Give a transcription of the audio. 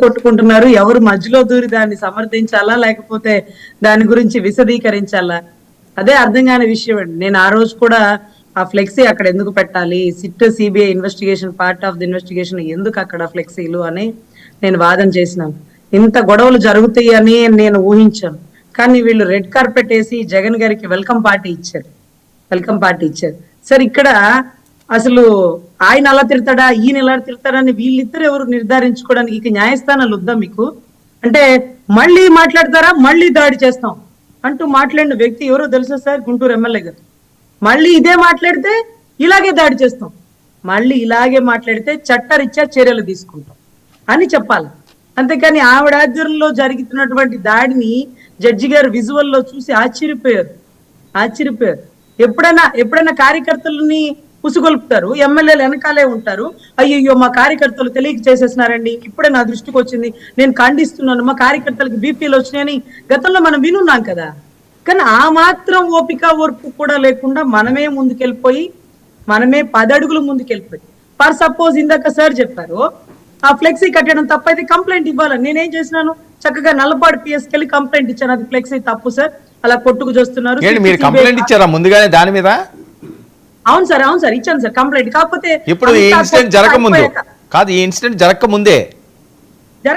కొట్టుకుంటున్నారు, ఎవరు మధ్యలో దూరి దాన్ని సమర్థించాలా లేకపోతే దాని గురించి విశదీకరించాలా, అదే అర్థం కాని విషయం అండి. నేను ఆ రోజు కూడా ఆ ఫ్లెక్సీ అక్కడ ఎందుకు పెట్టాలి, SIT CBI investigation part of the investigation ఎందుకు అక్కడ ఫ్లెక్సీలు అని నేను వాదన చేసినాను. ఇంత గొడవలు జరుగుతాయి అని నేను ఊహించాను. కానీ వీళ్ళు రెడ్ కార్పెట్ వేసి జగన్ గారికి వెల్కమ్ పార్టీ ఇచ్చారు. సరే ఇక్కడ అసలు ఆయన అలా తిడతాడా ఈయన ఎలా తిడతాడని వీళ్ళిద్దరు ఎవరు నిర్ధారించుకోవడానికి ఇక న్యాయస్థానాలు వద్దా మీకు? అంటే మళ్ళీ మాట్లాడతారా, మళ్ళీ దాడి చేస్తాం అంటూ మాట్లాడిన వ్యక్తి ఎవరో తెలుసా సార్? గుంటూరు ఎమ్మెల్యే గారు. మళ్ళీ ఇదే మాట్లాడితే ఇలాగే దాడి చేస్తాం, మళ్ళీ ఇలాగే మాట్లాడితే చట్టరీత్యా చర్యలు తీసుకుంటాం అని చెప్పాలి. అంతేకాని ఆవిడ ఆధ్వర్యంలో జరుగుతున్నటువంటి దాడిని జడ్జి గారు విజువల్లో చూసి ఆశ్చర్యపోయారు. ఎప్పుడైనా కార్యకర్తలని ఉసుగొల్పుతారు, ఎమ్మెల్యేలు వెనకాలే ఉంటారు. అయ్యో మా కార్యకర్తలు తెలియక చేసేసినారండి, ఇప్పుడే నా దృష్టికి వచ్చింది, నేను ఖండిస్తున్నాను, మా కార్యకర్తలకు బీపీలు వచ్చినాయని గతంలో మనం వినున్నాం కదా. కానీ ఆ మాత్రం ఓపిక ఓర్పు కూడా లేకుండా మనమే ముందుకెళ్ళిపోయి, మనమే 10 అడుగులు ముందుకెళ్ళిపోయి, ఫర్ సపోజ్ ఇందాక సార్ చెప్పారు ఆ ఫ్లెక్సీ కట్టడం తప్పైతే కంప్లైంట్ ఇవ్వాలని. నేనేం చేసినాను, చక్కగా నల్లపాడు పిఎస్కి వెళ్ళి కంప్లైంట్ ఇచ్చాను, అది ఫ్లెక్సీ తప్పు సార్, అలా కొట్టుకు చేస్తున్నారు. మీరు కంప్లైంట్ ఇచ్చారా ముందుగానే దాని మీద? అవును సార్ ఇచ్చాను సార్ కంప్లైంట్. కాకపోతే ఇప్పుడు ఈ ఇన్సిడెంట్ జరగకముందే